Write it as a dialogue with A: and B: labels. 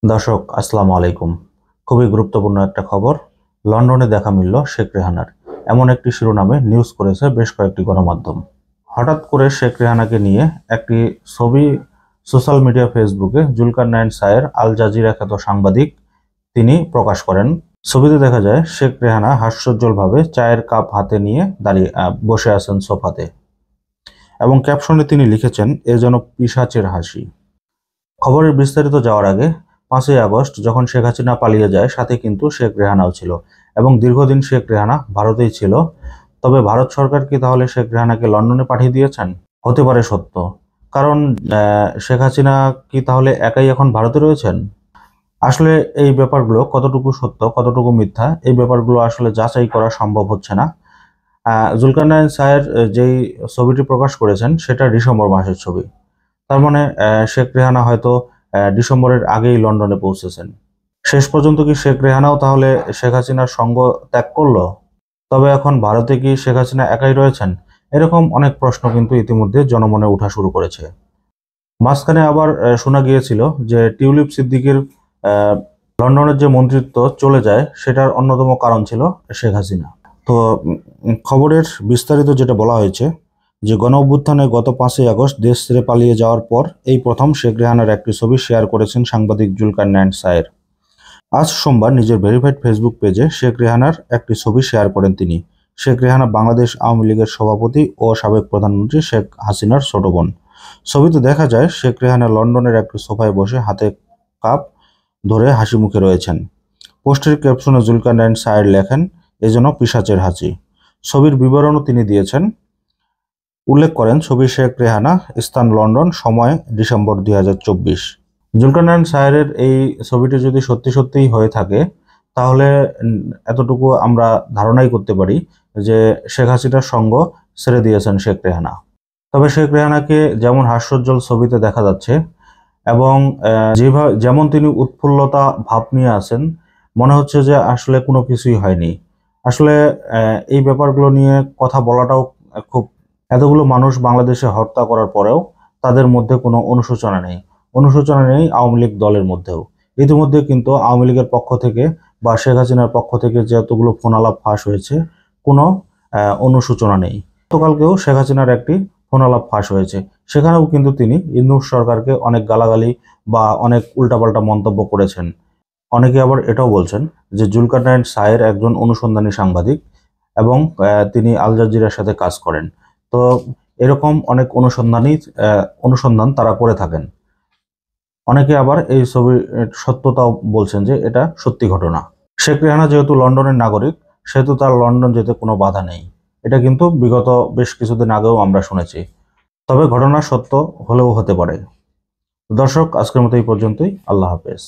A: দর্শক আসসালামু আলাইকুম। খুবই গুরুত্বপূর্ণ একটা খবর। লন্ডনে দেখা মিলল শেখ রেহানার, এমন একটি শিরোনামে নিউজ করেছে বেশ কয়েকটি গণমাধ্যম। হঠাৎ করে শেখ রেহানাকে নিয়ে একটি ছবি সোশ্যাল মিডিয়া ফেসবুকে জুলকারনাইন সায়ের আল জাজিরা খ্যাত সাংবাদিক তিনি প্রকাশ করেন। ছবিতে দেখা যায় শেখ রেহানা হাস্যোজ্জ্বলভাবে চায়ের কাপ হাতে নিয়ে বসে আছেন সোফাতে, এবং ক্যাপশনে তিনি লিখেছেন, এ যেন পিশাচের হাসি। খবরের বিস্তারিত যাওয়ার আগে 5ই আগস্ট যখন শেখ হাসিনা পালিয়ে যায়, সাথে কিন্তু শেখ রেহানাও ছিল, এবং দীর্ঘদিন শেখ রেহানা ভারতেই ছিল। তবে ভারত সরকার কি তাহলে শেখ রেহানাকে লন্ডনে পাঠিয়ে দিয়েছেন? হতে পারে সত্য, কারণ শেখ হাসিনা কি তাহলে একাই এখন ভারতে রয়েছেন? আসলে এই ব্যাপারগুলো কতটুকু সত্য কতটুকু মিথ্যা, এই ব্যাপারগুলো আসলে যাচাই করা সম্ভব হচ্ছে না। জুলকারনাইন সায়ের যেই ছবিটি প্রকাশ করেছেন সেটা ডিসেম্বর মাসের ছবি। তার মানে শেখ রেহানা হয়তো ডিসেম্বরের আগেই লন্ডনে পৌঁছেছেন। শেষ পর্যন্ত কি শেখ রেহানাও তাহলে শেখ হাসিনার সঙ্গ ত্যাগ করলো? তবে এখন ভারতে কি শেখ হাসিনা একাই রয়েছেন? এরকম অনেক প্রশ্ন কিন্তু ইতিমধ্যে জনমনে ওঠা শুরু করেছে। মাঝখানে আবার শোনা গিয়েছিল যে টিউলিপ সিদ্দিকীর আহ, লন্ডনের যে মন্ত্রিত্ব চলে যায়, সেটার অন্যতম কারণ ছিল শেখ হাসিনা। তো খবরের বিস্তারিত যেটা বলা হয়েছে যে গণ অভ্যুত্থানে গত 5ই আগস্ট দেশ ছেড়ে পালিয়ে যাওয়ার পর এই প্রথম শেখ রেহানার একটি ছবি শেয়ার করেছেন সাংবাদিক জুলকারনাইন সায়ের। আজ সোমবার নিজের ভেরিফাইড ফেসবুক পেজে শেখ রেহানার একটি ছবি শেয়ার করেন তিনি। শেখ রেহানা বাংলাদেশ আওয়ামী লীগের সভাপতি ও সাবেক প্রধানমন্ত্রী শেখ হাসিনার ছোট বোন। ছবিতে দেখা যায় শেখ রেহানা লন্ডনের একটি সোফায় বসে হাতে কাপ ধরে হাসি মুখে রয়েছেন। পোস্টের ক্যাপশনে জুলকারনাইন সায়ের লেখেন, এ যেন পিশাচের হাসি। ছবির বিবরণও তিনি দিয়েছেন। উল্লেখ করেন, ছবি শেখ রেহানা, স্থান লন্ডন, সময় ডিসেম্বর 2024। জুলকারনাইন সায়েরের এই ছবিটি যদি সত্যি সত্যিই হয়ে থাকে, তাহলে এতটুকু আমরা ধারণাই করতে পারি যে শেখ হাসিনার সঙ্গ ছেড়ে দিয়েছেন শেখ রেহানা। তবে শেখ রেহানাকে যেমন হাস্যোজ্জ্বল ছবিতে দেখা যাচ্ছে, এবং যেমন তিনি উৎফুল্লতা ভাব নিয়ে আছেন, মনে হচ্ছে যে আসলে কোনো কিছুই হয়নি। আসলে এই ব্যাপারগুলো নিয়ে কথা বলাটাও খুব, এতগুলো মানুষ বাংলাদেশে হত্যা করার পরেও তাদের মধ্যে কোনো অনুশোচনা নেই আওয়ামী লীগ দলের মধ্যেও। ইতিমধ্যে কিন্তু আওয়ামী লীগের পক্ষ থেকে বা শেখ হাসিনার পক্ষ থেকে যে এতগুলো ফোনালাপ ফাঁস হয়েছে, কোনো অনুশোচনা নেই। গতকালকেও শেখ হাসিনার একটি ফোনালাপ ফাঁস হয়েছে, সেখানেও কিন্তু তিনি ইউনূস সরকারকে অনেক গালাগালি বা অনেক উল্টাপাল্টা মন্তব্য করেছেন। অনেকে আবার এটাও বলছেন যে জুলকারনাইন সায়ের একজন অনুসন্ধানী সাংবাদিক, এবং তিনি আল জাজিরার সাথে কাজ করেন। তো এরকম অনেক অনুসন্ধান তারা করে থাকেন। অনেকে আবার এই ছবির সত্যতাও বলছেন যে এটা সত্যি ঘটনা। শেখ রেহানা যেহেতু লন্ডনের নাগরিক, সেহেতু তার লন্ডন যেতে কোনো বাধা নেই। এটা কিন্তু বিগত বেশ কিছুদিন আগেও আমরা শুনেছি। তবে ঘটনা সত্য হলেও হতে পারে। দর্শক, আজকের মতো এই পর্যন্তই। আল্লাহ হাফেজ।